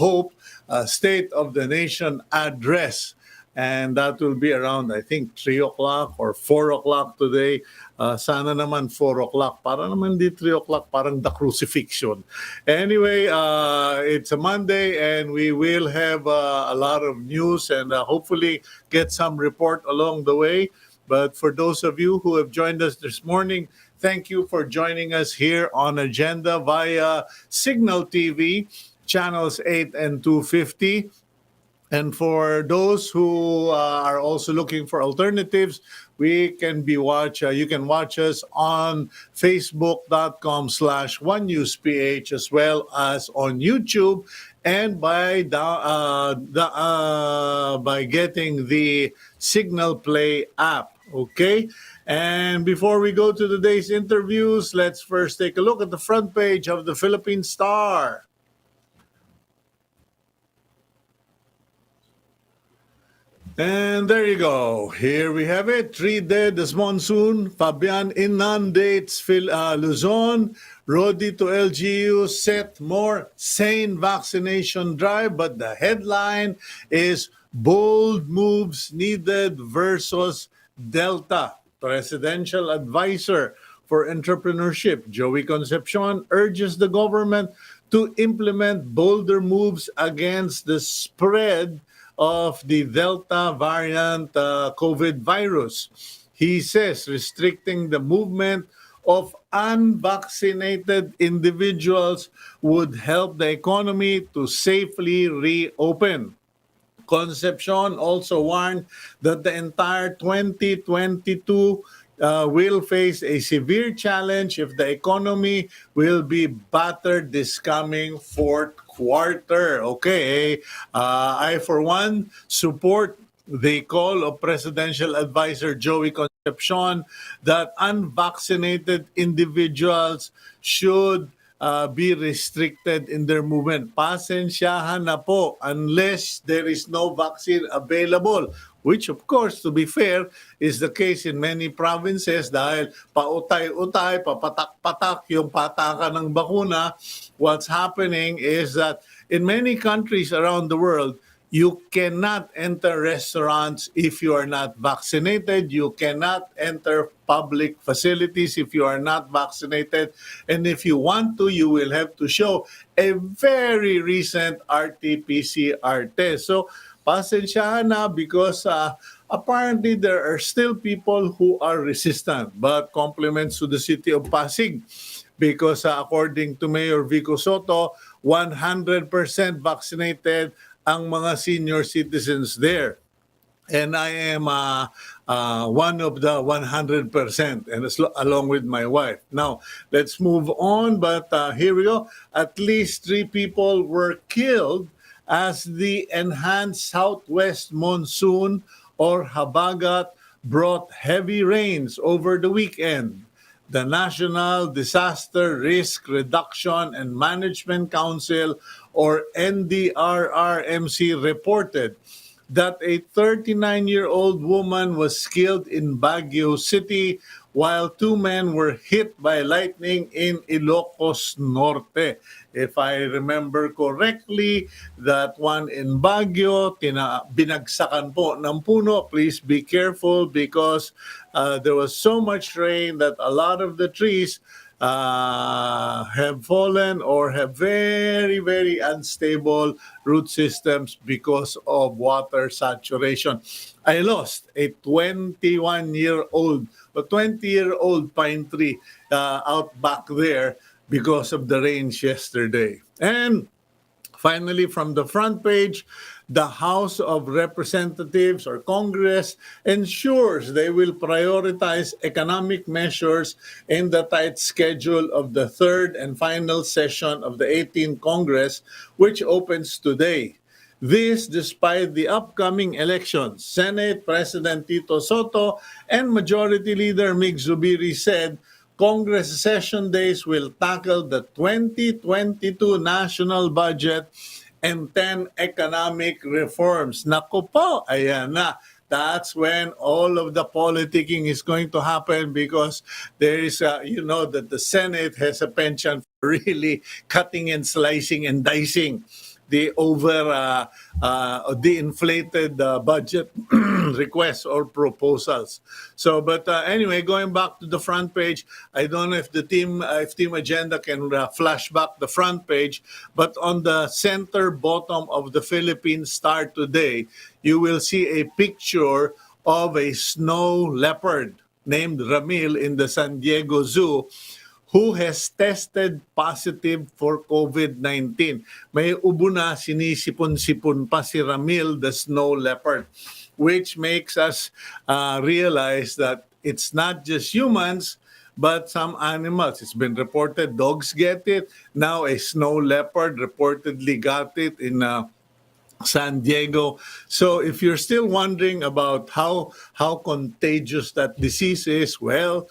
hope, State of the Nation address. And that will be around, I think, 3 o'clock or 4 o'clock today. Sana naman 4 o'clock. Para naman di 3 o'clock, parang the crucifixion. Anyway, it's a Monday and we will have a lot of news and hopefully get some report along the way. But for those of you who have joined us this morning, thank you for joining us here on Agenda via Cignal TV, channels 8 and 250. And for those who are also looking for alternatives, you can watch us on facebook.com/onenewsph as well as on YouTube and by getting the Cignal Play app. Okay? And before we go to today's interviews, let's first take a look at the front page of the Philippine Star. And there you go. Here we have it. 3 dead as monsoon. Fabian inundates Luzon. Rodi to LGU set more sane vaccination drive. But the headline is bold moves needed versus Delta. Presidential advisor for entrepreneurship, Joey Concepcion, urges the government to implement bolder moves against the spread of the Delta variant COVID virus. He says restricting the movement of unvaccinated individuals would help the economy to safely reopen. Concepcion also warned that the entire 2022 will face a severe challenge if the economy will be battered this coming fourth quarter. Okay, I for one support the call of Presidential Advisor Joey Concepcion that unvaccinated individuals should be restricted in their movement. Pasensyahan na po unless there is no vaccine available. Which of course, to be fair, is the case in many provinces dahil pautay-utay, papatak-patak yung patakan ng bakuna. What's happening is that in many countries around the world, you cannot enter restaurants if you are not vaccinated. You cannot enter public facilities if you are not vaccinated. And if you want to, you will have to show a very recent RT-PCR test. So, pasensyahan na because apparently there are still people who are resistant. But compliments to the city of Pasig because according to Mayor Vico Soto, 100% vaccinated ang mga senior citizens there. And I am one of the 100% and along with my wife. Now, let's move on. But here we go. At least 3 people were killed as the enhanced southwest monsoon or habagat brought heavy rains over the weekend. The National Disaster Risk Reduction and Management Council or NDRRMC reported that a 39-year-old woman was killed in Baguio City while 2 men were hit by lightning in Ilocos Norte. If I remember correctly, that one in Baguio, binagsakan po ng puno. Please be careful because there was so much rain that a lot of the trees have fallen or have very, very unstable root systems because of water saturation. I lost a 20-year-old pine tree out back there because of the rains yesterday. And finally, from the front page, the House of Representatives or Congress ensures they will prioritize economic measures in the tight schedule of the third and final session of the 18th Congress, which opens today. This despite the upcoming elections. Senate President Tito Soto and Majority Leader Mig Zubiri said Congress session days will tackle the 2022 national budget and 10 economic reforms. Naku po, ayan na. That's when all of the politicking is going to happen because there is, that the Senate has a penchant for really cutting and slicing and dicing the the inflated budget requests or proposals. So, but anyway, going back to the front page, I don't know if the if Team Agenda can flash back the front page, but on the center bottom of the Philippine Star today, you will see a picture of a snow leopard named Ramil in the San Diego Zoo, who has tested positive for COVID-19. May ubo na, sinisipon-sipon pa si Ramil, the snow leopard, which makes us realize that it's not just humans, but some animals. It's been reported dogs get it. Now a snow leopard reportedly got it in San Diego. So if you're still wondering about how contagious that disease is, well,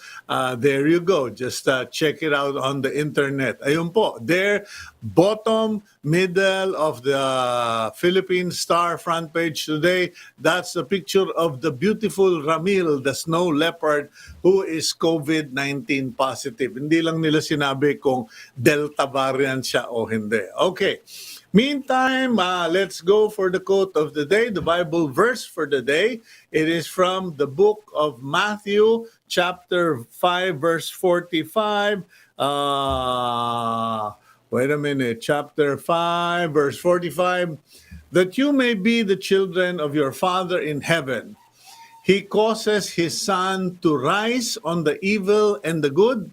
there you go. Just check it out on the internet. Ayun po, there, bottom, middle of the Philippine Star front page today, that's the picture of the beautiful Ramil, the snow leopard, who is COVID-19 positive. Hindi lang nila sinabi kung Delta variant siya o hindi. Okay. Meantime, let's go for the quote of the day, the Bible verse for the day. It is from the book of Matthew, chapter 5, verse 45. Wait a minute, chapter 5, verse 45. That you may be the children of your Father in heaven. He causes his sun to rise on the evil and the good,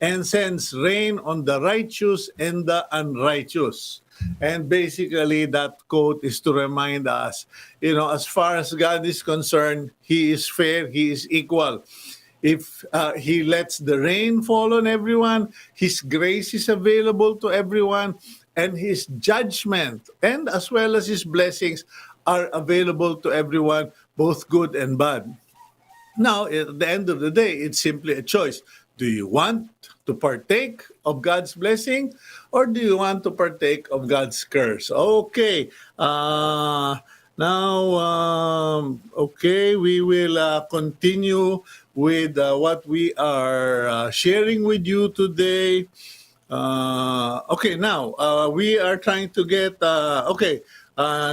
and sends rain on the righteous and the unrighteous. And basically, that quote is to remind us, as far as God is concerned, He is fair, He is equal. If He lets the rain fall on everyone, His grace is available to everyone, and His judgment, and as well as His blessings, are available to everyone, both good and bad. Now, at the end of the day, it's simply a choice. Do you want to partake of God's blessing, or do you want to partake of God's curse? Okay. We will continue with what we are sharing with you today. We are trying to get...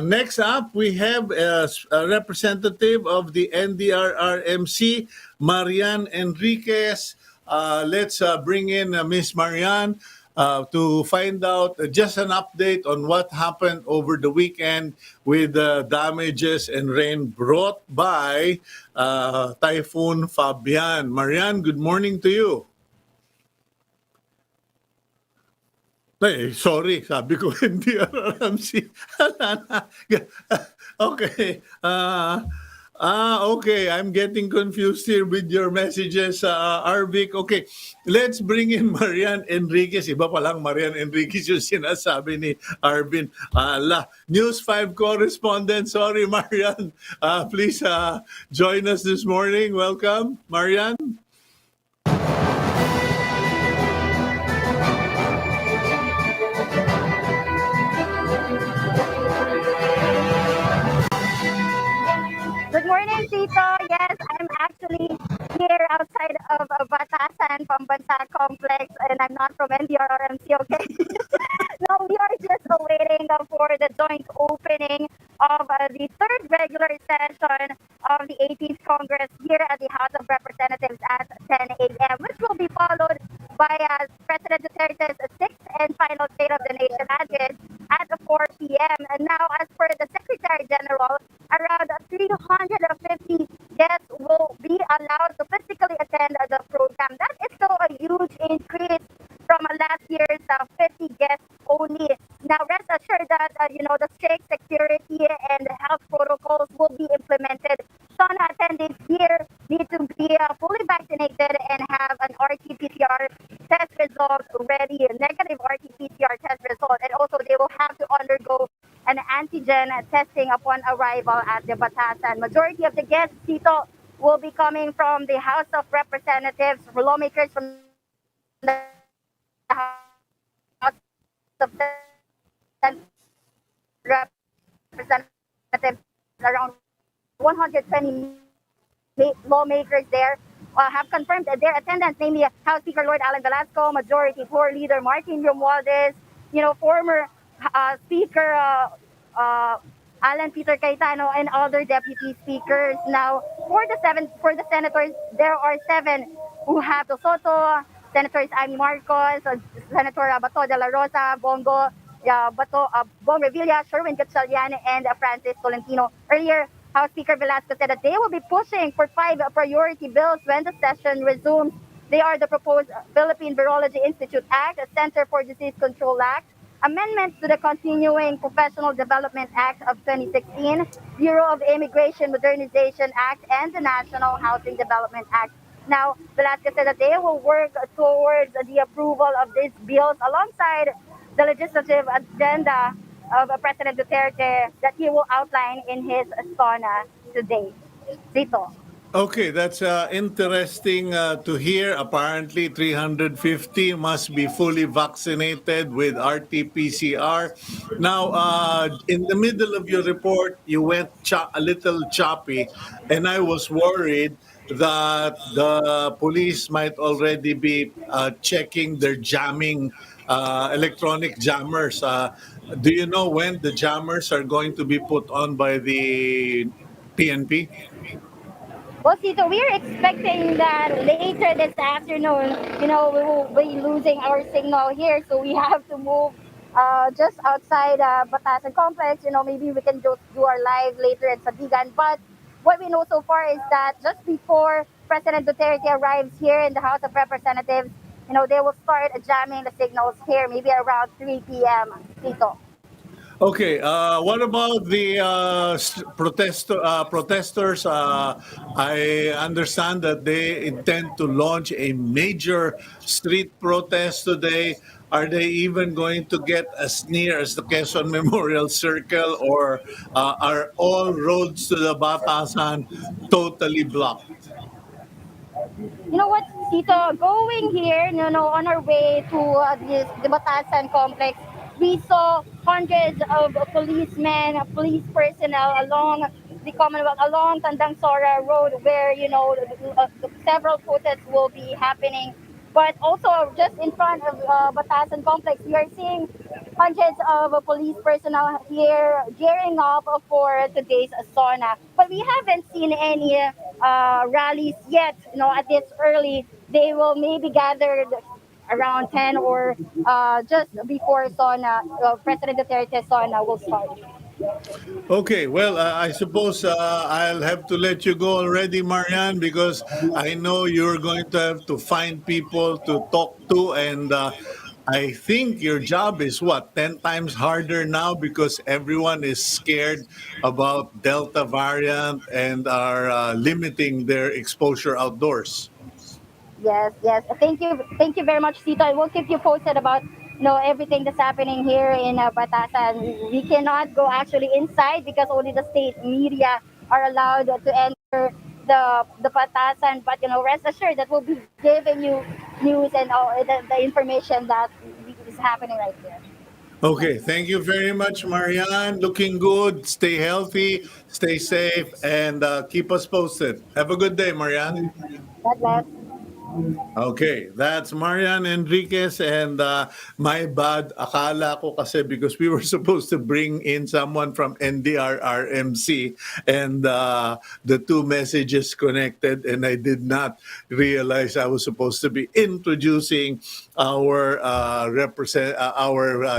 next up, we have a representative of the NDRRMC, Marian Enriquez. Let's bring in Miss Marian to find out just an update on what happened over the weekend with the damages and rain brought by Typhoon Fabian. Marian, good morning to you. Ay, sorry, sabi ko hindi RRMC. Okay. Okay, I'm getting confused here with your messages, Arvic. Okay, let's bring in Marian Enriquez. Iba pa lang Marian Enriquez yung sinasabi ni Arvin. News 5 correspondent. Sorry, Marian. Please join us this morning. Welcome, Marian. Good morning, Cito. Yes, I'm actually here outside of Batasan, Pambansa Complex, and I'm not from NDRRMC, okay? No, we are just awaiting for the joint opening of the third regular session of the 18th Congress here at the House of Representatives at 10 a.m., which will be followed by President Duterte's sixth and final State of the Nation address at 4 p.m. And now, as per the Secretary General, around 350 guests will be allowed to physically attend the program. That is still a huge increase from last year's 50 guests only. Now, rest assured that, the strict security and health protocols will be implemented. SONA attendees here need to be fully vaccinated and have an RT-PCR test result ready, negative RT-PCR test result. And also, they will have to undergo an antigen testing upon arrival at the Batasan. Majority of the guests, Cito, will be coming from the House of Representatives, lawmakers from the House of Representatives, around 120 lawmakers there have confirmed their attendance, namely House Speaker Lord Alan Velasco, Majority Floor Leader Martin Romualdez, former Speaker Alan Peter Cayetano and other deputy speakers. Now, for the senators, there are seven who have Soto, Senators Amy Marcos, Senator Bato de la Rosa, Bong Revilla, Sherwin Gatchalian, and Francis Tolentino. Earlier, House Speaker Velasco said that they will be pushing for five priority bills when the session resumes. They are the proposed Philippine Virology Institute Act, the Center for Disease Control Act, amendments to the Continuing Professional Development Act of 2016, Bureau of Immigration Modernization Act, and the National Housing Development Act. Now, Velasquez said that they will work towards the approval of these bills alongside the legislative agenda of President Duterte that he will outline in his SONA today. Cito. Okay, that's interesting to hear. Apparently, 350 must be fully vaccinated with RT-PCR. Now, in the middle of your report, you went a little choppy, and I was worried that the police might already be checking their jamming, electronic jammers. Do you know when the jammers are going to be put on by the PNP? Well, Tito, we're expecting that later this afternoon, we will be losing our signal here, so we have to move just outside Batasan Complex. Maybe we can just do our live later at Sadigan. But what we know so far is that just before President Duterte arrives here in the House of Representatives, they will start jamming the signals here, maybe around 3 p.m. Tito. Okay, what about the protesters? I understand that they intend to launch a major street protest today. Are they even going to get as near as the Quezon Memorial Circle, or are all roads to the Batasan totally blocked? You know what, Tito, going here, on our way to the Batasan complex, we saw hundreds of policemen, police personnel along the Commonwealth, along Tandang Sora Road, where, several protests will be happening. But also, just in front of Batasan complex, we are seeing hundreds of police personnel here gearing up for today's SONA. But we haven't seen any rallies yet. At this early, they will maybe gather around 10 or just before SONA, President Duterte SONA will start. Okay, well, I suppose I'll have to let you go already, Marianne, because I know you're going to have to find people to talk to. And I think your job is what, 10 times harder now because everyone is scared about Delta variant and are limiting their exposure outdoors. Yes, yes. Thank you very much, Tito. I will keep you posted about everything that's happening here in Batasan. We cannot go actually inside because only the state media are allowed to enter the Batasan. But rest assured that we'll be giving you news and all the information that is happening right here. Okay, thank you very much, Marianne. Looking good. Stay healthy, stay safe, and keep us posted. Have a good day, Marianne. God bless. Okay, that's Marian Enriquez, and my bad, akala ko kasi because we were supposed to bring in someone from NDRRMC, and the two messages connected, and I did not realize I was supposed to be introducing our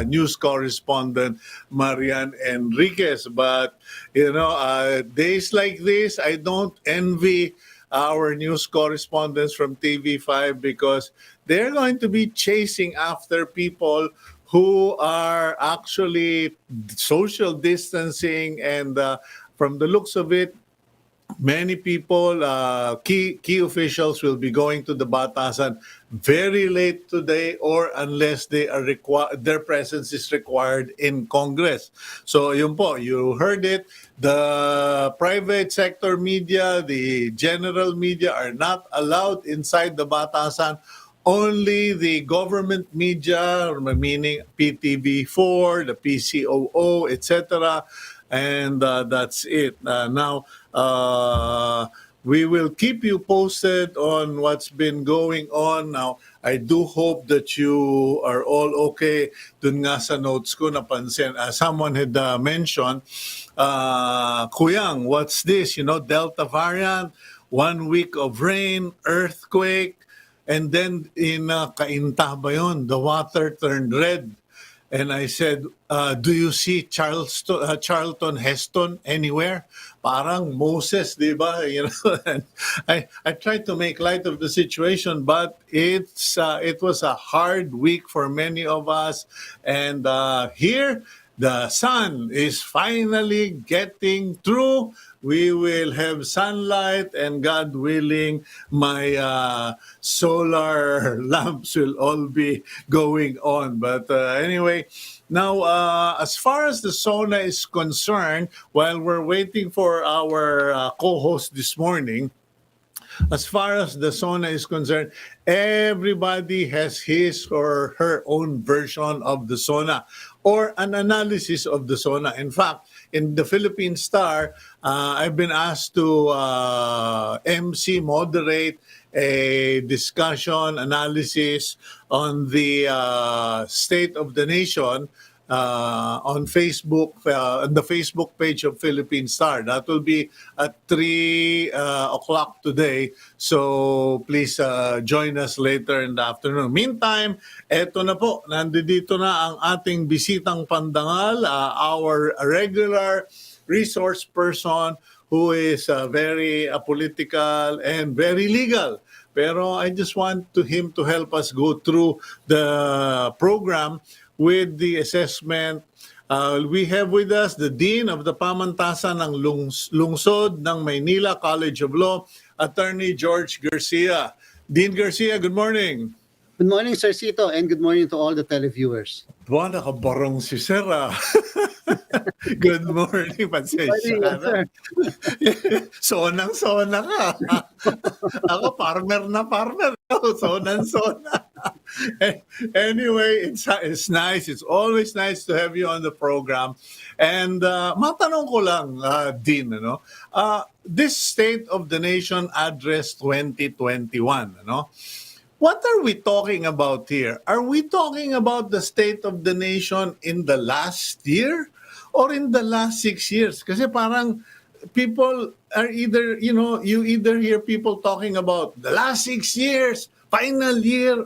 news correspondent Marian Enriquez. But days like this, I don't envy our news correspondents from TV5 because they're going to be chasing after people who are actually social distancing, and from the looks of it, many people, key officials, will be going to the Batasan very late today, or unless they are their presence is required in Congress. So yun po, you heard it. The private sector media, the general media are not allowed inside the Batasan. Only the government media, meaning PTV4, the PCOO, etc., and that's it. Now, we will keep you posted on what's been going on. Now, I do hope that you are all okay. Dun nga sa notes ko napansin, someone had mentioned, Kuyang, what's this? Delta variant, 1 week of rain, earthquake, and then in Cainta ba yun? The water turned red. And I said, do you see Charlton Heston anywhere? Parang Moses, di ba? And I tried to make light of the situation, but it was a hard week for many of us. And here, the sun is finally getting through. We will have sunlight, and God willing, my solar lamps will all be going on. But anyway, now as far as the SONA is concerned, while we're waiting for our co-host this morning, as far as the SONA is concerned, everybody has his or her own version of the SONA or an analysis of the SONA. In fact, in the Philippine Star, I've been asked to moderate a discussion, analysis on the state of the nation on Facebook, on the Facebook page of Philippine Star. That will be at 3 o'clock today. So please join us later in the afternoon. Meantime, eto na po, nandito na ang ating bisitang pandangal, our regular resource person who is very political and very legal. Pero I just want him to help us go through the program with the assessment. We have with us the Dean of the Pamantasan ng Lungsod ng Maynila College of Law, Attorney George Garcia. Dean Garcia, good morning. Good morning, Sir Cito, and good morning to all the televiewers. Buwan, nakabarong si Sir. Good morning, pasensya ka na. Sonang-sona ka. Ako, farmer na farmer. Sonang-sona. Anyway, it's nice. It's always nice to have you on the program. And matanong ko lang, Dean, this State of the Nation Address 2021, what are we talking about here? Are we talking about the state of the nation in the last year or in the last 6 years? Kasi parang people are either, you either hear people talking about the last 6 years, final year,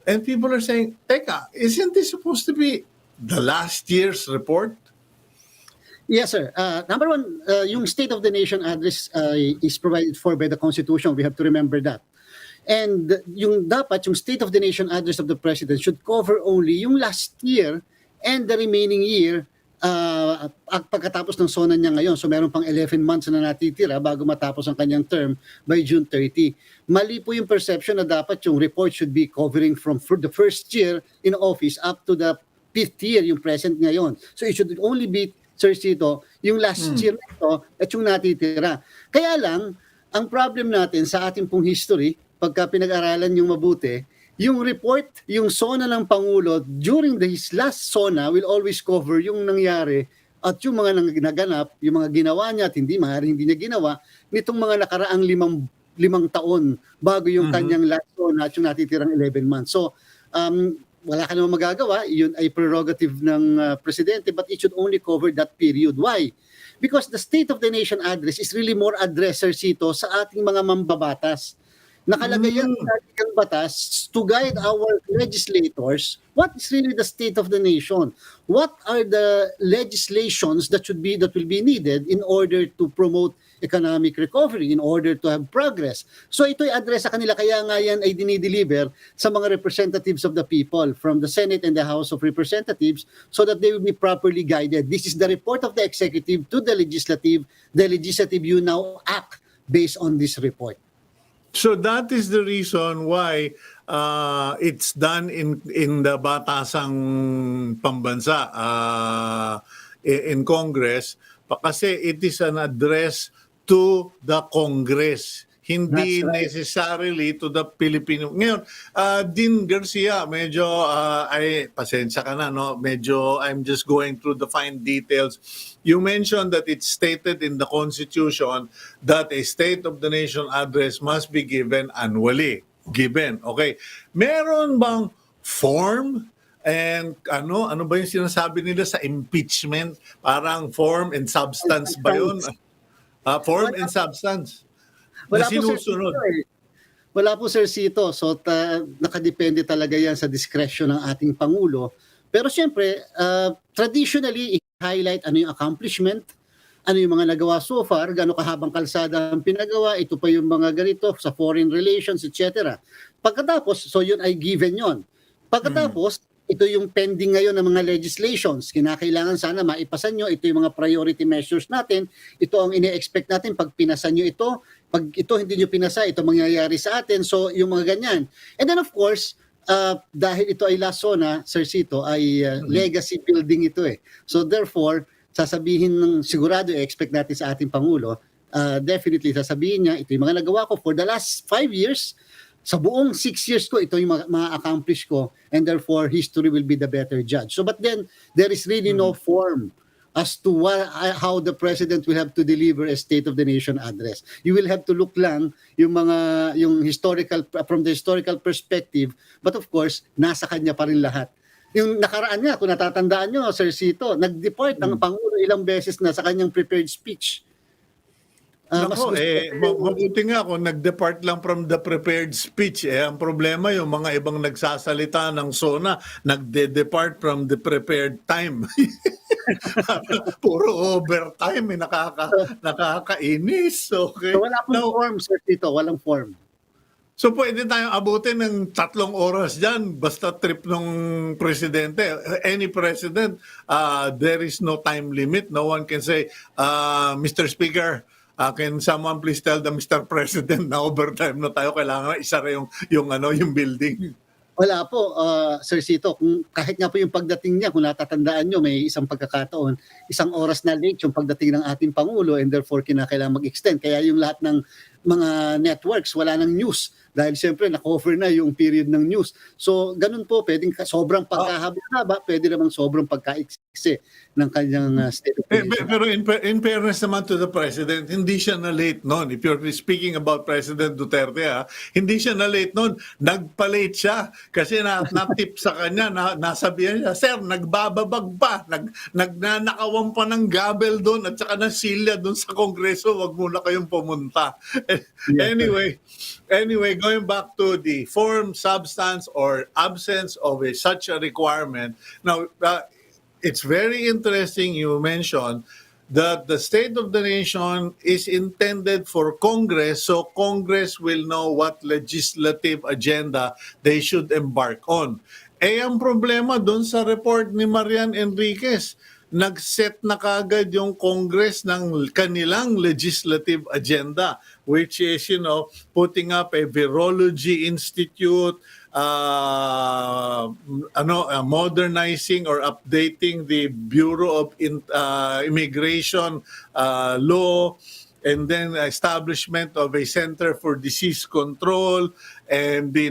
and people are saying, Teka, isn't this supposed to be the last year's report? Yes, sir. Number one, yung State of the Nation address is provided for by the Constitution. We have to remember that. And yung State of the Nation address of the President should cover only yung last year and the remaining year pagkatapos ng SONA niya ngayon. So meron pang 11 months na natitira bago matapos ang kanyang term by June 30. Mali po yung perception na dapat yung report should be covering from the first year in office up to the 5th year, yung present ngayon. So it should only be, Sir Cito, yung last year na ito at yung natitira. Kaya lang, ang problem natin sa ating pong history, pagka pinag-aralan yung mabuti, yung report, yung SONA ng Pangulo during his last SONA will always cover yung nangyari at yung mga naganap, yung mga ginawa niya at hindi niya ginawa nitong mga nakaraang limang taon bago yung kanyang last SONA at yung natitirang 11 months. So, wala ka naman magagawa, yun ay prerogative ng presidente, but it should only cover that period. Why? Because the State of the Nation address is really more addresser, Cito, sa ating mga mambabatas. Nakalagay yan sa ating batas to guide our legislators what is really the state of the nation. What are the legislations that will be needed in order to promote economic recovery, in order to have progress. So ito'y address sa kanila, kaya nga yan ay dinideliver sa mga representatives of the people from the Senate and the House of Representatives so that they will be properly guided. This is the report of the executive to the legislative. The legislative, you now act based on this report. So that is the reason why it's done in the Batasang Pambansa in Congress, kasi it is an address to the Congress, hindi necessarily to the Filipino. Ngayon, Dean Garcia, medyo pasensya ka na, no? Medyo I'm just going through the fine details. You mentioned that it's stated in the Constitution that a State of the Nation address must be given annually. given. Okay. Meron bang form and ano ba yung sinasabi nila sa impeachment? Parang form and substance ba yun? Form Wala, and substance na wala po Sir Cito sinusunod. eh. Wala po Sir Cito. So nakadepende talaga yan sa discretion ng ating Pangulo. Pero siyempre, traditionally, i-highlight ano yung accomplishment, ano yung mga nagawa so far, gaano kahabang kalsada ang pinagawa, ito pa yung mga ganito sa foreign relations, etc. Pagkatapos, so yun ay given yon. Pagkatapos, ito yung pending ngayon ng mga legislations. Kinakailangan sana maipasan nyo. Ito yung mga priority measures natin. Ito ang ine-expect natin pag pinasan nyo ito. Pag ito hindi nyo pinasa, ito mangyayari sa atin. So, yung mga ganyan. And then of course, dahil ito ay La SONA, Sir Cito, ay legacy building ito eh. So therefore, sasabihin ng sigurado, expect natin sa ating Pangulo, definitely sasabihin niya, ito yung mga nagawa ko for the last 5 years, sa buong 6 years ko, ito yung ma-accomplish ko, and therefore, history will be the better judge. So, but then, there is really no form as to how the President will have to deliver a State of the Nation address. You will have to look lang yung historical, from the historical perspective, but of course, nasa kanya pa rin lahat. Yung nakaraan niya, kung natatandaan nyo, Sir Cito, nag-depart ang Pangulo ilang beses na sa kanyang prepared speech. Nako, mabuti nga kung nag-depart lang from the prepared speech. Ang problema, yung mga ibang nagsasalita ng SONA, nagde-depart from the prepared time. Puro overtime, nakakainis. Okay. So wala pong form, Sir Tito, walang form. So pwede tayong abutin ng 3 oras dyan, basta trip ng presidente. Any president, there is no time limit. No one can say, Mr. Speaker, can someone please tell the Mr. President na overtime na tayo, kailangan isara yung building. Wala po, Sir Cito. Kahit nga po yung pagdating niya, kung natatandaan nyo, may isang pagkakataon, 1 oras na late yung pagdating ng ating Pangulo and therefore kinakailangan mag-extend. Kaya yung lahat ng mga networks, wala ng news. Dahil siyempre, na-cover na yung period ng news. So, ganun po, pwedeng sobrang pagkahaba-haba, pwede namang sobrang pagkaiksi ng kanyang state of the nation. Pero in fairness naman to the President, hindi siya na late noon. If you're speaking about President Duterte, hindi siya na late noon. Nagpa-late siya kasi na-tip sa kanya, nasabihan niya, Sir, nagbababag pa, nagnanakawan pa ng gabel doon at saka ng silya doon sa Kongreso, wag muna kayong pumunta. Anyway, going back to the form, substance, or absence of such a requirement. Now, it's very interesting you mentioned that the State of the Nation is intended for Congress, so Congress will know what legislative agenda they should embark on. Ang problema doon sa report ni Marian Enriquez, nag-set na kagad yung Congress ng kanilang legislative agenda, which is, putting up a virology institute, modernizing or updating the Bureau of Immigration law, and then establishment of a Center for Disease Control, and the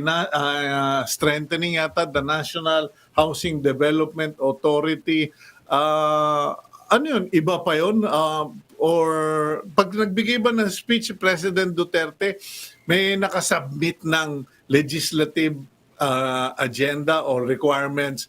strengthening yata the National Housing Development Authority. Ano yun? Iba pa yun? Or pag nagbigay ba ng speech President Duterte, may nakasubmit ng legislative agenda or requirements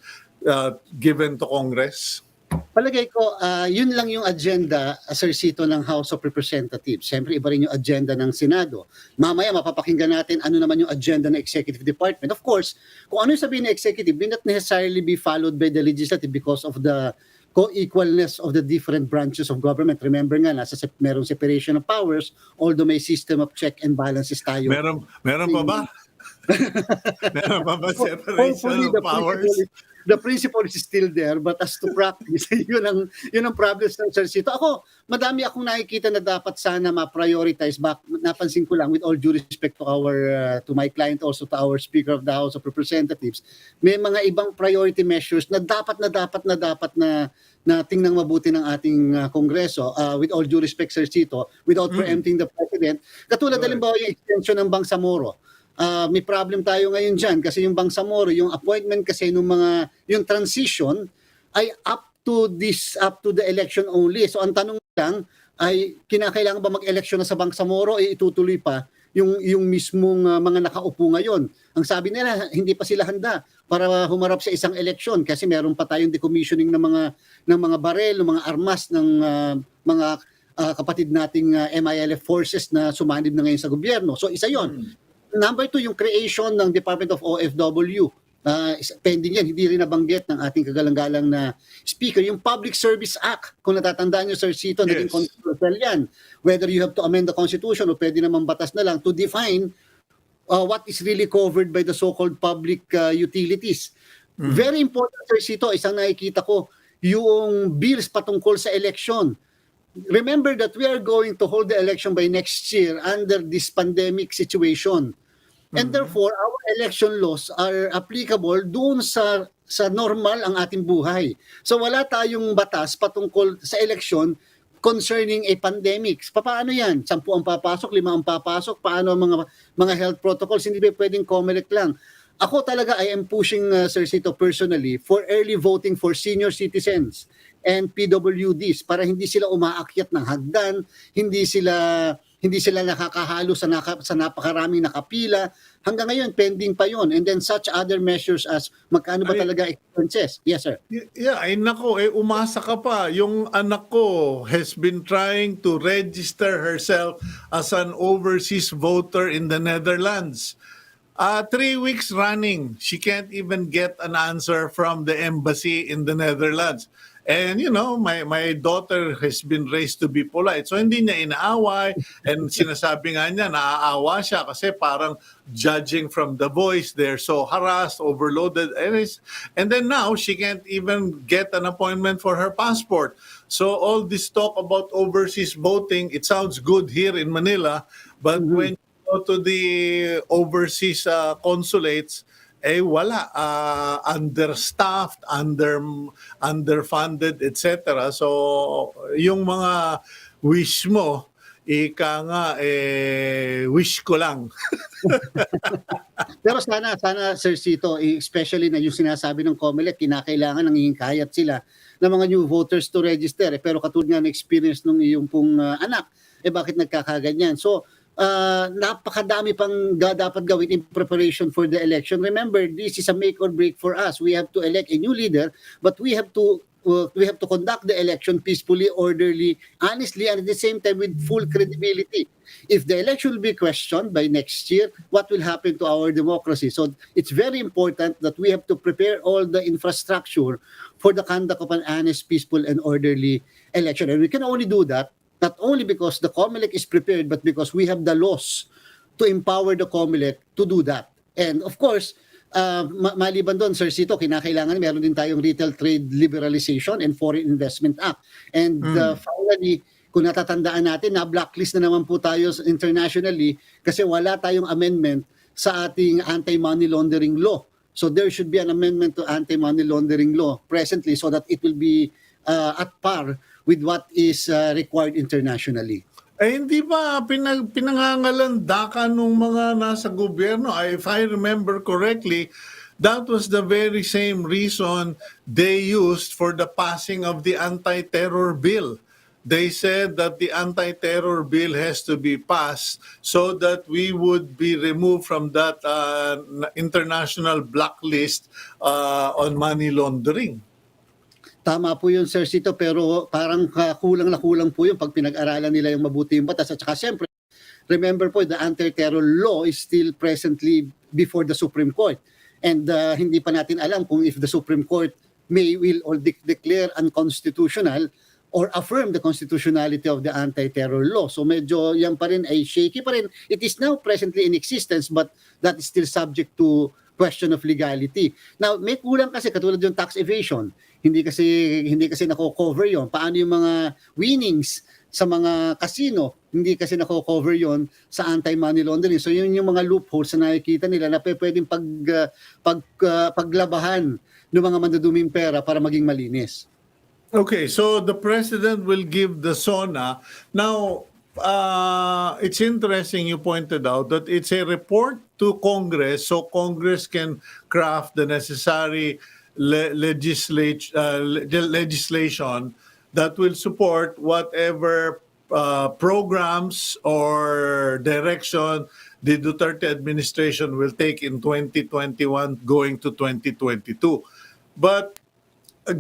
given to Congress? Palagay ko, yun lang yung agenda, Sir Cito, ng House of Representatives. Siyempre, iba rin yung agenda ng Senado. Mamaya, mapapakinggan natin ano naman yung agenda ng Executive Department. Of course, kung ano yung sabihin ng Executive, will not necessarily be followed by the Legislative because of the co-equalness of the different branches of government. Remember nga, merong separation of powers, although may system of check and balances tayo. Meron pa ba? Meron pa ba separation of powers? The principle is still there, but as to practice, yun ang problem sa Sir Cito. Ako, madami akong nakikita na dapat sana ma-prioritize. Napansin ko lang, with all due respect to my client, also to our Speaker of the House of Representatives, may mga ibang priority measures na dapat na tingnan mabuti ng ating Kongreso. With all due respect, Sir Cito, without preempting the President, katulad halimbawa yung extension ng Bangsamoro. May problem tayo ngayon dyan kasi yung Bangsamoro, yung appointment kasi yung transition ay up to the election only. So ang tanong lang ay kinakailangan ba mag-election na sa Bangsamoro, itutuloy pa yung mismong mga nakaupo ngayon. Ang sabi nila, hindi pa sila handa para humarap sa isang eleksyon kasi meron pa tayong decommissioning ng mga barel, ng mga armas ng mga kapatid nating MILF forces na sumanib na ngayon sa gobyerno. So isa 'yon. Number 2, yung creation ng Department of OFW. Pending yan, hindi rin nabanggit ng ating kagalang-galang na speaker. Yung Public Service Act, kung natatandaan nyo, Sir Cito, naging controversial yan. Whether you have to amend the Constitution o pwede naman batas na lang to define what is really covered by the so-called public utilities. Very important, Sir Cito, isang nakikita ko, yung bills patungkol sa election. Remember that we are going to hold the election by next year under this pandemic situation. And therefore, our election laws are applicable doon sa normal ang ating buhay. So wala tayong batas patungkol sa election concerning a pandemic. Paano yan? 10 ang papasok, 5 ang papasok, paano ang mga health protocols? Hindi ba pwedeng COMELEC lang? Ako talaga, I am pushing, Sir Cito, personally, for early voting for senior citizens and PWDs para hindi sila umaakyat ng hagdan, hindi sila nakakahalo sa napakaraming nakapila. Hanggang ngayon, pending pa yon. And then such other measures as magkano ba talaga expenses? Yes, sir. Yeah, ay nako, umasa ka pa. Yung anak ko has been trying to register herself as an overseas voter in the Netherlands. 3 weeks running, she can't even get an answer from the embassy in the Netherlands. And my daughter has been raised to be polite. So hindi niya inaaway, and sinasabi nga niya naaawa siya kasi parang judging from the voice, they're so harassed, overloaded. And then now she can't even get an appointment for her passport. So all this talk about overseas voting, it sounds good here in Manila, but when you go to the overseas consulates, wala, understaffed, underfunded, etc. So yung mga wish mo, ika nga, wish ko lang. Pero sana Sir Cito, especially na yung sinasabi ng COMELEC, kinakailangan nanghihikayat sila ng mga new voters to register. Pero katulad nga ng experience ng iyong pong anak, bakit nagkakaganyan? So napakadami pang dapat gawin in preparation for the election. Remember, this is a make or break for us. We have to elect a new leader, but we have to conduct the election peacefully, orderly, honestly, and at the same time with full credibility. If the election will be questioned by next year, what will happen to our democracy? So it's very important that we have to prepare all the infrastructure for the conduct of an honest, peaceful, and orderly election. And we can only do that not only because the COMELEC is prepared, but because we have the laws to empower the COMELEC to do that. And of course, maliban doon, Sir Cito, kinakailangan meron din tayong Retail Trade Liberalization and Foreign Investment Act. And finally, kung natatandaan natin, na blacklist na naman po tayo internationally kasi wala tayong amendment sa ating anti-money laundering law. So there should be an amendment to anti-money laundering law presently so that it will be at par with what is required internationally. Hindi ba pinangangalandakan ng mga nasa gobyerno? If I remember correctly, that was the very same reason they used for the passing of the anti-terror bill. They said that the anti-terror bill has to be passed so that we would be removed from that international blacklist on money laundering. Tama po yun, Sir Cito, pero parang kulang na kulang po yun pag pinag-aralan nila yung mabuti yung batas. At saka siyempre, remember po, the anti-terror law is still presently before the Supreme Court. And hindi pa natin alam kung if the Supreme Court will declare unconstitutional or affirm the constitutionality of the anti-terror law. So medyo yan pa rin ay shaky pa rin. It is now presently in existence, but that is still subject to question of legality. Now, may kulang kasi katulad yung tax evasion. Hindi kasi nako-cover 'yon. Paano yung mga winnings sa mga casino? Hindi kasi nako-cover 'yon sa anti-money laundering. So yun yung mga loopholes na nakikita nila na pwedeng paglabahan ng mga manduduming pera para maging malinis. Okay, so the president will give the SONA. Now, it's interesting you pointed out that it's a report to Congress, so Congress can craft the necessary legislation that will support whatever programs or direction the Duterte administration will take in 2021 going to 2022. But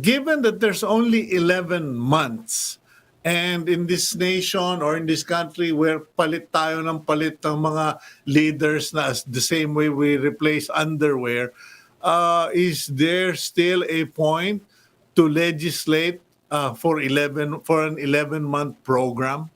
given that there's only 11 months, and in this nation or in this country where palit tayo ng palit ng mga leaders na as the same way we replace underwear, is there still a point to legislate for an 11-month program?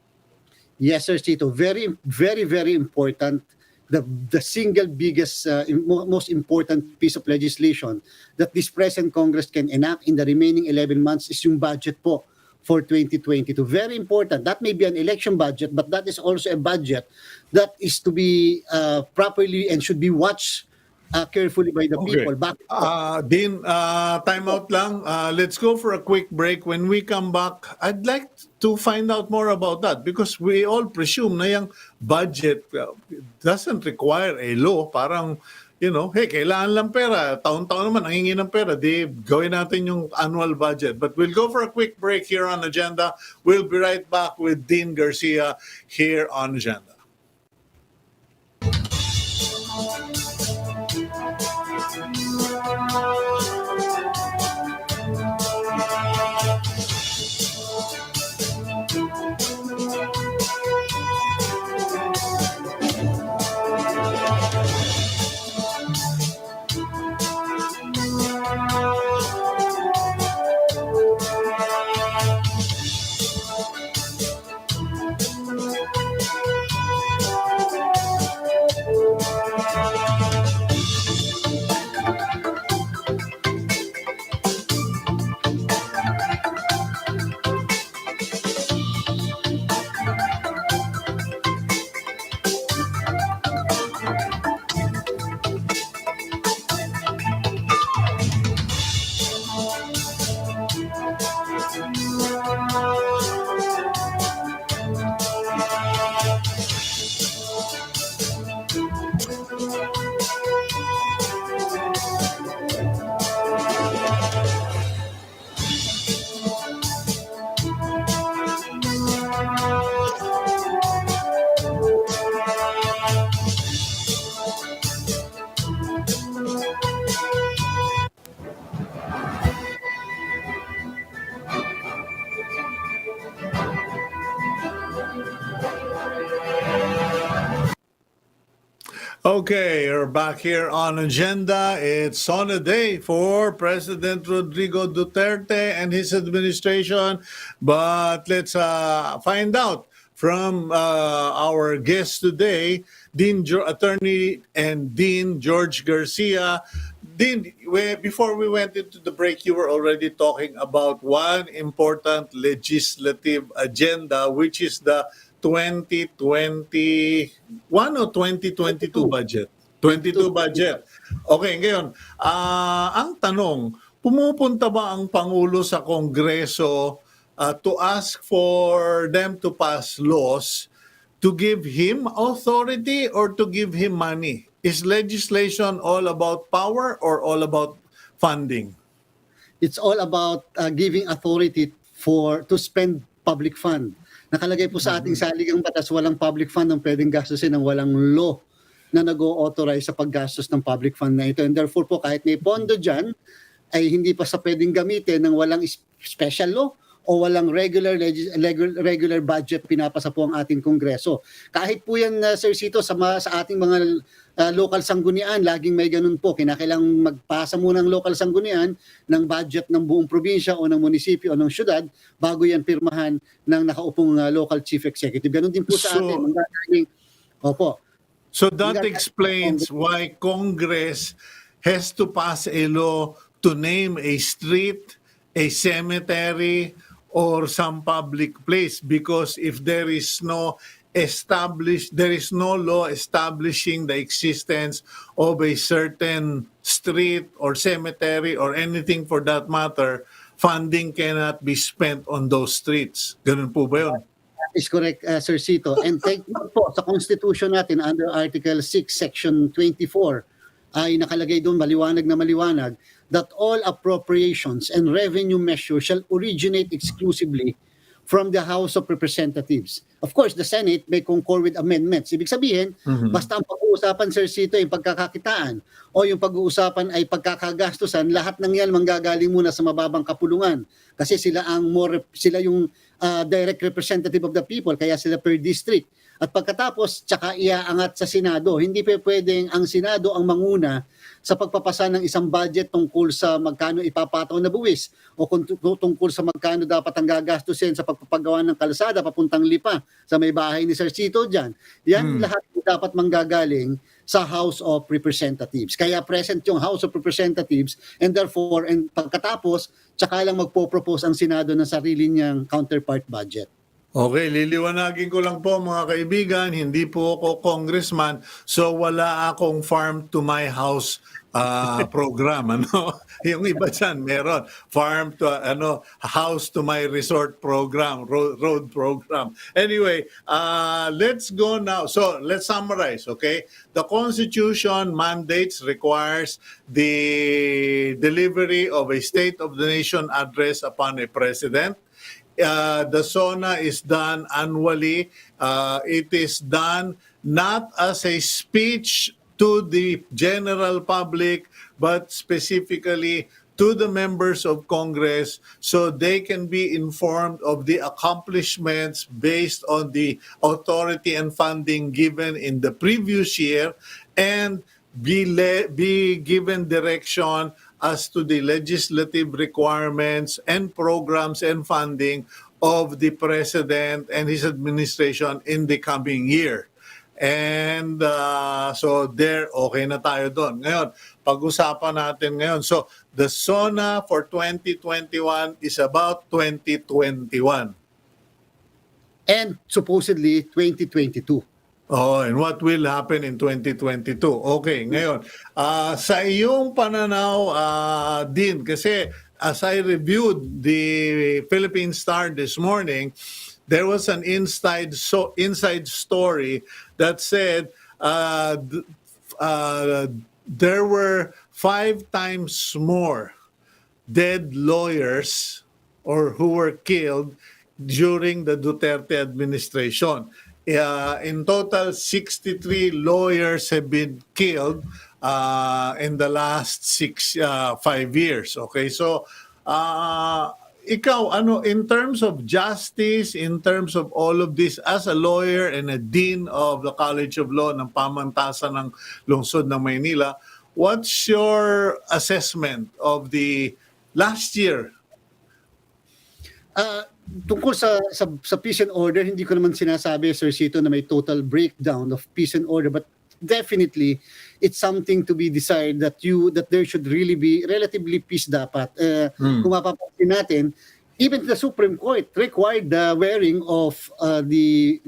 Yes, Sir Cito. Very, very, very important. The single biggest, most important piece of legislation that this present Congress can enact in the remaining 11 months is yung budget po for 2022. Very important. That may be an election budget, but that is also a budget that is to be properly and should be watched carefully by the people. Bakit po? Dean, time out lang. Let's go for a quick break. When we come back, I'd like to find out more about that because we all presume na yung budget doesn't require a law. Parang, hey, kailangan lang pera. Taon-taon naman, nangingi ng pera. Di, gawin natin yung annual budget. But we'll go for a quick break here on Agenda. We'll be right back with Dean Garcia here on Agenda. Okay, we're back here on Agenda. It's SONA Day for President Rodrigo Duterte and his administration. But let's find out from our guest today, Attorney and Dean George Garcia. Dean, before we went into the break, you were already talking about one important legislative agenda, which is the 2021 o 2022 budget? 22 budget. Okay, ngayon, ang tanong, pumupunta ba ang Pangulo sa Kongreso to ask for them to pass laws to give him authority or to give him money? Is legislation all about power or all about funding? It's all about giving authority to spend public fund. Nakalagay po sa ating saligang batas, walang public fund ang pwedeng gastusin ng walang law na nag-o-authorize sa paggastos ng public fund na ito. And therefore po, kahit may pondo dyan, ay hindi pa sa pwedeng gamitin ng walang special law o walang regular budget pinapasa po ang ating Kongreso. Kahit po yan, Sir Cito, sa ating mga local sanggunian, laging may ganun po. Kinakailangang magpasa muna ng local sanggunian ng budget ng buong probinsya o ng munisipyo o ng syudad bago yan pirmahan ng nakaupong local chief executive. Ganun din po sa atin. Opo. So that explains why Congress has to pass a law to name a street, a cemetery, or some public place, because if there is no law establishing the existence of a certain street or cemetery or anything for that matter, funding cannot be spent on those streets. Ganun po ba yun? That is correct, Sir Cito. And thank you po sa Constitution natin under Article 6, Section 24, ay nakalagay doon maliwanag na maliwanag that all appropriations and revenue measures shall originate exclusively from the House of Representatives. Of course, the Senate may concur with amendments. Ibig sabihin, basta ang pag-uusapan, Sir Cito, ay pagkakakitaan o yung pag-uusapan ay pagkakagastusan, lahat ng yan manggagaling muna sa mababang kapulungan. Kasi sila yung direct representative of the people, kaya sila per district. At pagkatapos, tsaka iaangat sa Senado. Hindi pwedeng ang Senado ang manguna sa pagpapasa ng isang budget tungkol sa magkano ipapataw na buwis o tungkol sa magkano dapat ang gagastusin sa pagpapagawa ng kalsada papuntang Lipa sa may bahay ni Sir Cito dyan. Yan lahat dapat manggagaling sa House of Representatives. Kaya present yung House of Representatives and therefore, and pagkatapos, tsaka lang magpo-propose ang Senado ng sarili niyang counterpart budget. Okay, liliwanagin ko lang po mga kaibigan, hindi po ako congressman, so wala akong farm to my house program. Yung iba dyan, meron farm to house to my resort program, road program. Anyway, let's go now. So let's summarize, okay? The Constitution mandates, requires the delivery of a State of the Nation address upon a president. The SONA is done annually. It is done not as a speech to the general public, but specifically to the members of Congress so they can be informed of the accomplishments based on the authority and funding given in the previous year and be given direction as to the legislative requirements and programs and funding of the President and his administration in the coming year. And so there, okay na tayo doon. Ngayon, pag-usapan natin ngayon. So the SONA for 2021 is about 2021. And supposedly 2022. Oh, and what will happen in 2022? Okay, ngayon, sa iyong pananaw din, kasi as I reviewed the Philippine Star this morning, there was an inside story that said there were 5 times more dead lawyers or who were killed during the Duterte administration. In total, 63 lawyers have been killed in the last 5 years. Okay, so ikaw, in terms of justice, in terms of all of this, as a lawyer and a dean of the College of Law ng pamantasan ng lungsod ng Maynila, what's your assessment of the last year? Tungkol sa peace and order, hindi ko naman sinasabi, Sir Cito, na may total breakdown of peace and order, but definitely it's something to be desired that there should really be relatively peace dapat. Kung mapapansin natin, even the Supreme Court required the wearing of the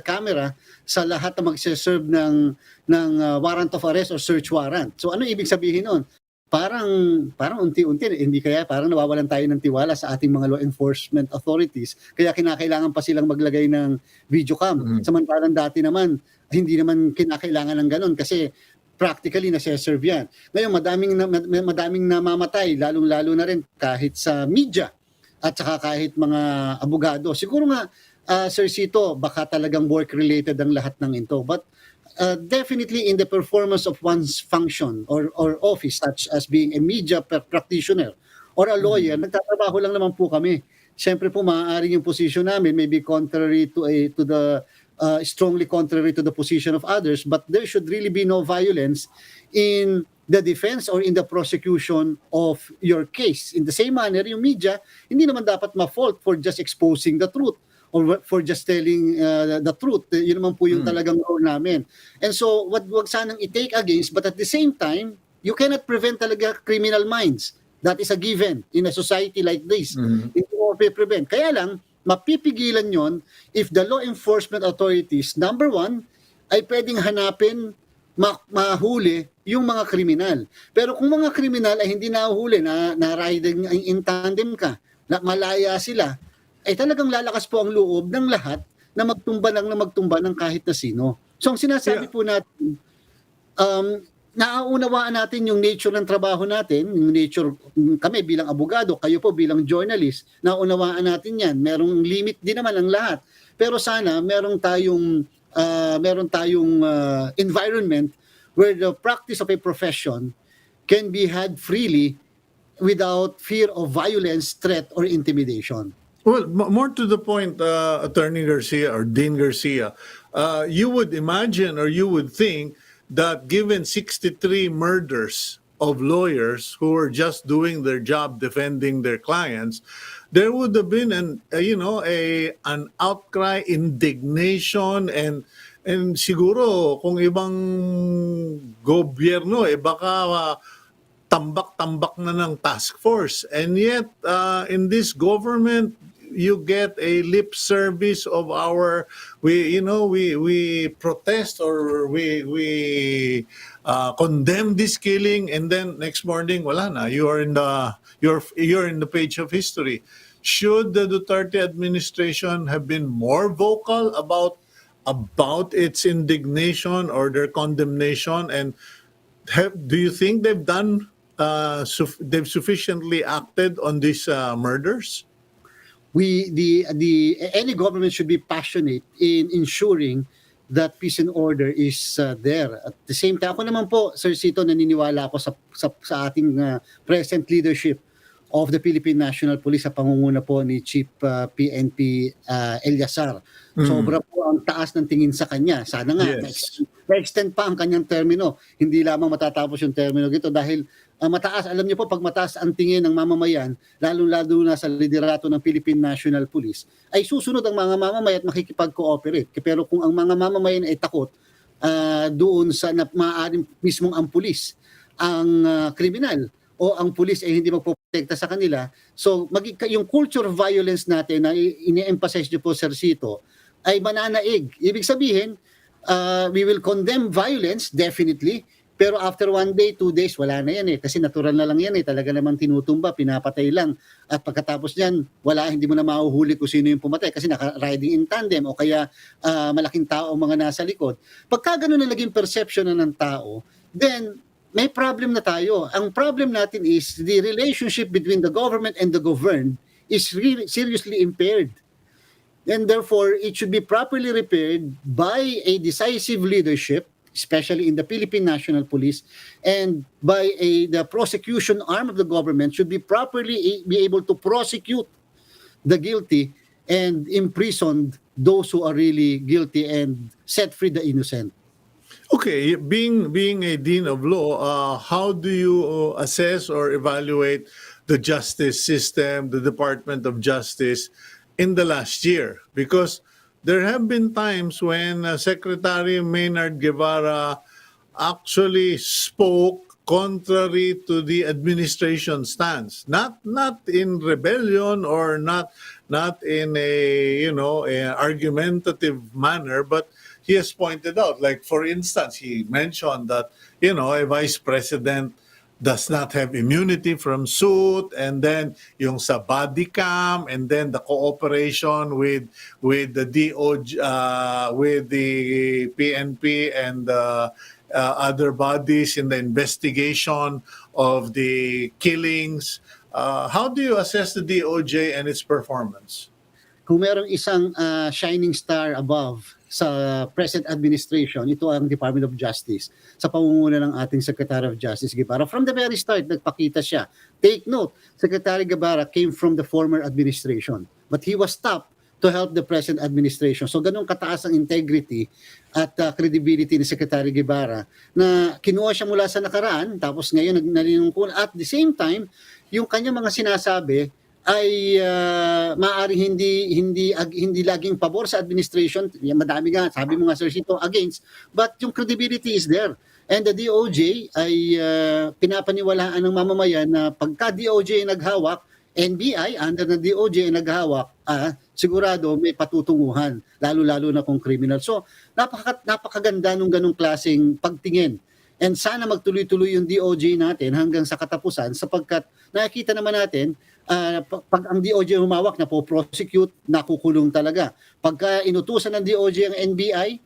camera sa lahat na magse-serve ng warrant of arrest or search warrant. So ano ibig sabihin nun? Parang unti-unti, hindi kaya parang nawawalan tayo ng tiwala sa ating mga law enforcement authorities. Kaya kinakailangan pa silang maglagay ng video cam. Samantalang dati naman, hindi naman kinakailangan ng ganun kasi practically nase-serve yan. Ngayon, madaming namamatay, lalong-lalo na rin kahit sa media at saka kahit mga abogado. Siguro nga, Sir Cito, baka talagang work-related ang lahat ng ito. But definitely in the performance of one's function or office, such as being a media practitioner or a lawyer, nagtatrabaho lang naman po kami. Siyempre po, maaaring yung position namin may be contrary to the strongly contrary to the position of others, but there should really be no violence in the defense or in the prosecution of your case. In the same manner, yung media, hindi naman dapat ma-fault for just exposing the truth or for just telling the truth. Yun naman po yung talagang role namin. And so, wag sanang i-take against, but at the same time, you cannot prevent talaga criminal minds. That is a given in a society like this. Hindi mo prevent. Kaya lang, mapipigilan yon if the law enforcement authorities, number one, ay pwedeng hanapin, mahuli yung mga kriminal. Pero kung mga kriminal ay hindi nahuli, na riding in tandem ka, na malaya sila, ay talagang lalakas po ang loob ng lahat na magtumba ng kahit na sino. So ang sinasabi po natin, Nauunawaan natin yung nature ng trabaho natin, yung nature, kami bilang abogado, kayo po bilang journalist, nauunawaan natin yan. Merong limit din naman ang lahat. Pero sana meron tayong environment where the practice of a profession can be had freely without fear of violence, threat, or intimidation. Well, more to the point, Attorney Garcia or Dean Garcia, you would imagine or you would think that given 63 murders of lawyers who were just doing their job defending their clients, there would have been an outcry, indignation, and siguro kung ibang gobyerno baka tambak-tambak na ng task force. And yet, in this government, you get a lip service of we protest or we condemn this killing, and then next morning, wala na. You're in the page of history. Should the Duterte administration have been more vocal about its indignation or their condemnation, and do you think they've sufficiently acted on these murders? Any government should be passionate in ensuring that peace and order is there. At the same time, ako naman po, Sir Cito, naniniwala ako sa ating present leadership of the Philippine National Police sa pangunguna po ni Chief PNP Eliasar. Sobra po ang taas ng tingin sa kanya. Sana nga, Yes. ma-extend pa ang kanyang termino. Hindi lamang matatapos yung termino gito dahil mataas, alam niyo po, pag mataas ang tingin ng mamamayan, lalo-lalo na sa liderato ng Philippine National Police, ay susunod ang mga mamamayan at makikipag-cooperate. Pero kung ang mga mamamayan ay takot doon sa maaaring mismong ang pulis, ang kriminal, o ang pulis ay hindi magpoprotekta sa kanila, so yung culture of violence natin na ini-emphasize niyo po, Sir Cito, ay mananaig. Ibig sabihin, we will condemn violence, definitely, pero after 1 day, 2 days, wala na yan kasi natural na lang yan talaga namang tinutumba, pinapatay lang. At pagkatapos niyan, hindi mo na mahuhuli kung sino yung pumatay kasi naka-riding in tandem o kaya malaking tao ang mga nasa likod. Pagka ganun na naging perception na ng tao, then may problem na tayo. Ang problem natin is the relationship between the government and the governed is really seriously impaired. And therefore, it should be properly repaired by a decisive leadership, especially in the Philippine National Police, and by the prosecution arm of the government should be properly be able to prosecute the guilty and imprison those who are really guilty and set free the innocent. Okay, being a dean of law, how do you assess or evaluate the justice system, the Department of Justice in the last year? Because there have been times when Secretary Maynard Guevara actually spoke contrary to the administration stance, not in rebellion or not in a argumentative manner, but he has pointed out, like for instance, he mentioned that a vice president does not have immunity from suit, and then yung sa body cam, and then the cooperation with the DOJ, with the PNP and other bodies in the investigation of the killings. How do you assess the DOJ and its performance? Kung merong isang shining star above sa present administration, ito ang Department of Justice sa pangunguna ng ating Secretary of Justice Guevara. From the very start, nagpakita siya. Take note, Secretary Guevara came from the former administration, but he was stopped to help the present administration. So ganun kataas ang integrity at credibility ni Secretary Guevara na kinuha siya mula sa nakaraan, tapos ngayon naninungkol. At the same time, yung kanyang mga sinasabi ay maaaring hindi laging pabor sa administration. Madami nga, sabi mo nga, Sir Cito, against, but yung credibility is there. And the DOJ ay pinapaniwalaan ng mamamayan na pagka DOJ ay naghawak, NBI under ng DOJ ay naghawak, sigurado may patutunguhan, lalo-lalo na kung criminal. So napakaganda nung ganung klaseng pagtingin. And sana magtuloy-tuloy yung DOJ natin hanggang sa katapusan, sapagkat nakikita naman natin, pag ang DOJ humawak, napoprosecute, nakukulong talaga. Pagka inutusan ng DOJ ang NBI,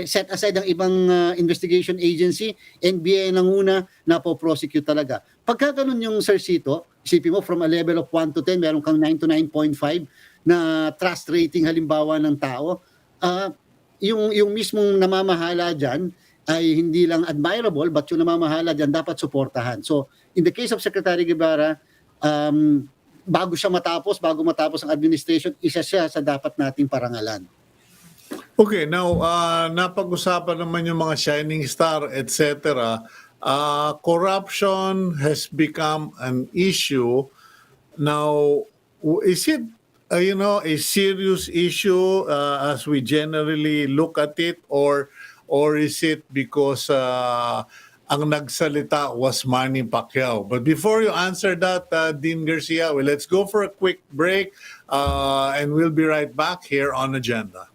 set aside ang ibang investigation agency, NBI ang una, napo-prosecute talaga. Pagka ganun yung Sir Cito, isipin mo from a level of 1 to 10, meron kang 9 to 9.5 na trust rating halimbawa ng tao, yung mismong namamahala dyan ay hindi lang admirable, but yung namamahala dyan dapat suportahan. So, in the case of Secretary Guevara, bago matapos ang administration, isa siya sa dapat nating parangalan. Okay, now, napag-usapan naman yung mga shining star, etc. Corruption has become an issue. Now, is it, a serious issue as we generally look at it, or is it because ang nagsalita was Manny Pacquiao? But before you answer that, Dean Garcia, well, let's go for a quick break, and we'll be right back here on Agenda.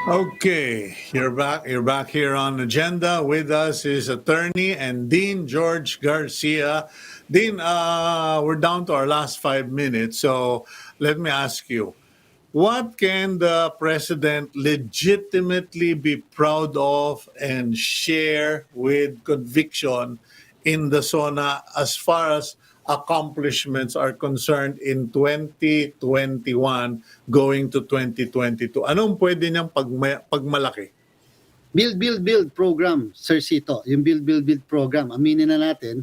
Okay, you're back. You're back here on Agenda. With us is attorney and Dean George Garcia. Dean, we're down to our last 5 minutes, so let me ask you, what can the president legitimately be proud of and share with conviction in the SONA as far as accomplishments are concerned in 2021 going to 2022? Anong pwede niyang pagmalaki? Build program, Sir Cito. Yung build program, aminin na natin,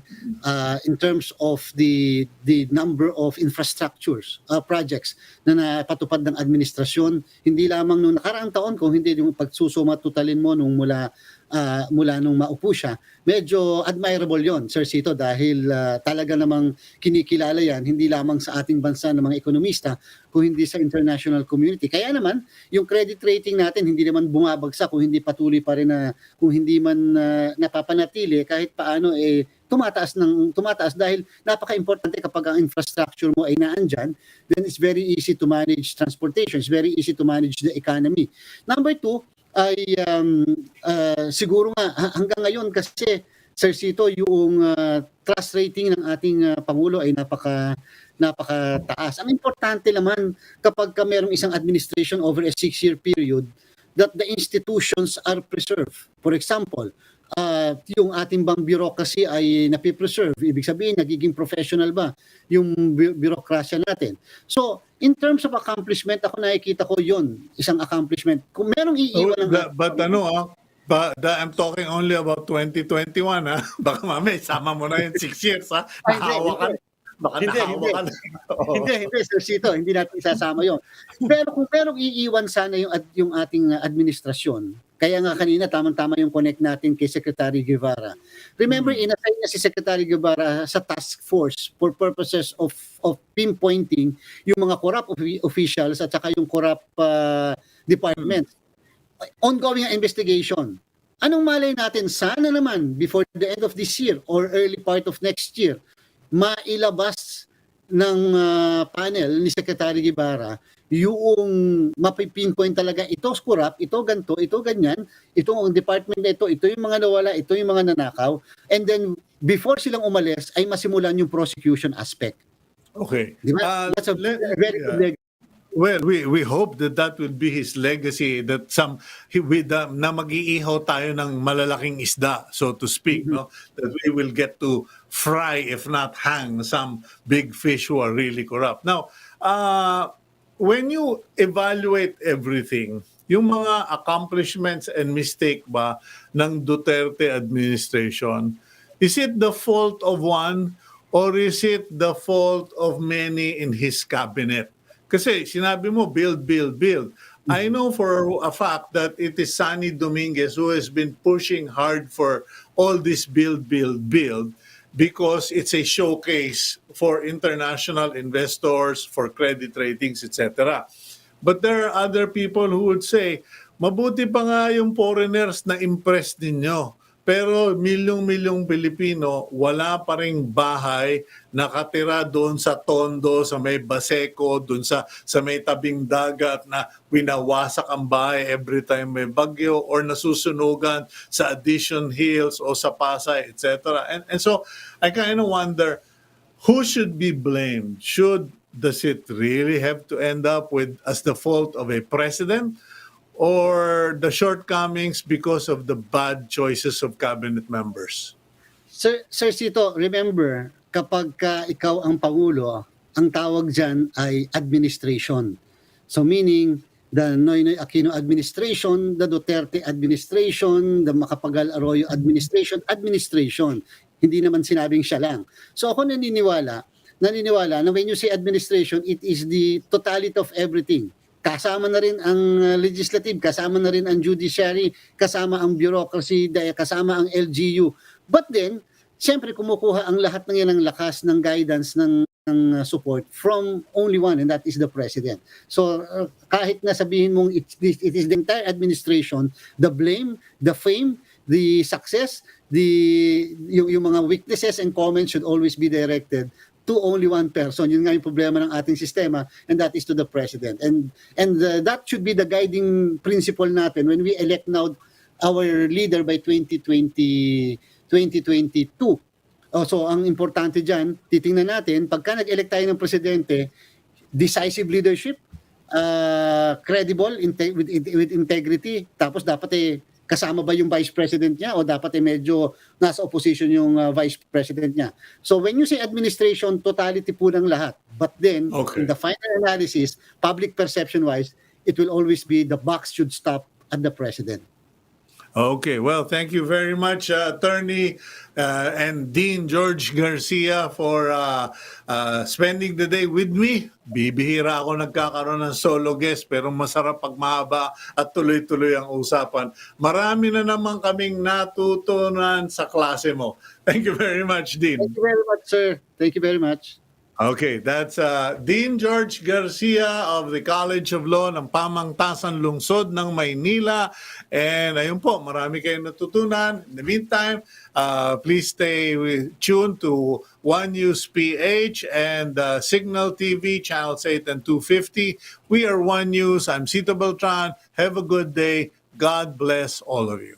in terms of the number of infrastructures, projects na napatupad ng administrasyon, hindi lamang nung nakaraang taon, kung hindi yung pagsusumatutalin mo nung mula nung maupo siya, medyo admirable yon, Sir Cito, dahil talaga namang kinikilala yan, hindi lamang sa ating bansa ng mga ekonomista, kung hindi sa international community. Kaya naman, yung credit rating natin hindi naman bumabagsak kung hindi patuloy pa rin kung hindi man napapanatili, kahit paano tumataas dahil napaka-importante kapag ang infrastructure mo ay naandyan, then it's very easy to manage transportation, it's very easy to manage the economy. Number two, ay siguro nga hanggang ngayon kasi, Sir Cito, yung trust rating ng ating Pangulo ay napakataas. Ang importante naman kapag merong isang administration over a 6-year period, that the institutions are preserved. For example, yung ating bang bureaucracy ay napipreserve. Ibig sabihin, nagiging professional ba yung bureaucracy natin? So, in terms of accomplishment, ako nakikita ko yon, isang accomplishment. Kung merong iiwan I'm talking only about 2021, ha? Baka mamaya, sama mo na yung 6 years, ha? Nakahawa ka. Baka nakahawa ka. Hindi, Sir Cito, hindi natin isasama yon. Pero kung merong iiwan sana yung ating administrasyon, kaya nga kanina, tamang-tama yung connect natin kay Secretary Guevara. Remember, inassign niya si Secretary Guevara sa task force for purposes of pinpointing yung mga corrupt officials at saka yung corrupt departments. Ongoing investigation. Anong malay natin? Sana naman, before the end of this year or early part of next year, mailabas ng panel ni Secretary Guevara yung mapipinpoint talaga ito corrupt, ito ganto, ito ganyan, ito ang department na ito yung mga nawala, ito yung mga nanakaw, and then before silang umalis ay masimulan yung prosecution aspect. Okay. Di ba? That's a very good leg. Well, we hope that that will be his legacy, that na mag-iihaw tayo ng malalaking isda, so to speak, no? That we will get to fry, if not hang, some big fish who are really corrupt. Now, when you evaluate everything, yung mga accomplishments and mistake ba ng Duterte administration, is it the fault of one or is it the fault of many in his cabinet? Kasi sinabi mo, build, build, build. I know for a fact that it is Sunny Dominguez who has been pushing hard for all this build, build, build, because it's a showcase for international investors, for credit ratings, etc. But there are other people who would say, mabuti pa nga yung foreigners na impress ninyo. Pero milyong-milyong Pilipino, wala pa ring bahay, nakatira doon sa Tondo, sa may Baseco, doon sa may tabing dagat na winawasak ang bahay every time may bagyo or nasusunugan sa Addition Hills o sa Pasay, etc. And so I kind of wonder, who should be blamed? Does it really have to end up with as the fault of a president? Or the shortcomings because of the bad choices of cabinet members? Sir Cito, remember, kapag ikaw ang Pangulo, ang tawag dyan ay administration. So meaning, the Noynoy Aquino administration, the Duterte administration, the Macapagal Arroyo administration. Hindi naman sinabing siya lang. So ako naniniwala na when you say administration, it is the totality of everything. Kasama na rin ang legislative, kasama na rin ang judiciary, kasama ang bureaucracy, kasama ang LGU. But then, siyempre kumukuha ang lahat ng yan ng lakas, ng guidance, ng support from only one, and that is the president. So kahit na sabihin mong it is the entire administration, the blame, the fame, the success, yung mga weaknesses and comments should always be directed to only one person. Yun nga yung problema ng ating sistema, and that is to the president. And that should be the guiding principle natin when we elect now our leader by 2022. So ang importante dyan, titingnan natin, pagka nag-elect tayo ng presidente, decisive leadership, credible, with integrity, tapos dapat kasama ba yung vice president niya o dapat medyo nasa opposition yung vice president niya. So when you say administration, totality po ng lahat. But then, in the final analysis, public perception-wise, it will always be the buck should stop at the president. Okay, well, thank you very much, Attorney and Dean George Garcia, for spending the day with me. Bibihira ako nagkakaroon ng solo guest, pero masarap pag mahaba at tuloy-tuloy ang usapan. Marami na naman kaming natutunan sa klase mo. Thank you very much, Dean. Thank you very much, sir. Thank you very much. Okay, that's Dean George Garcia of the College of Law ng Pamangtasan Lungsod ng Maynila. And ayun po, marami kayong natutunan. In the meantime, please stay tuned to One News PH and Cignal TV, channels 8 and 250. We are One News. I'm Cito Beltran. Have a good day. God bless all of you.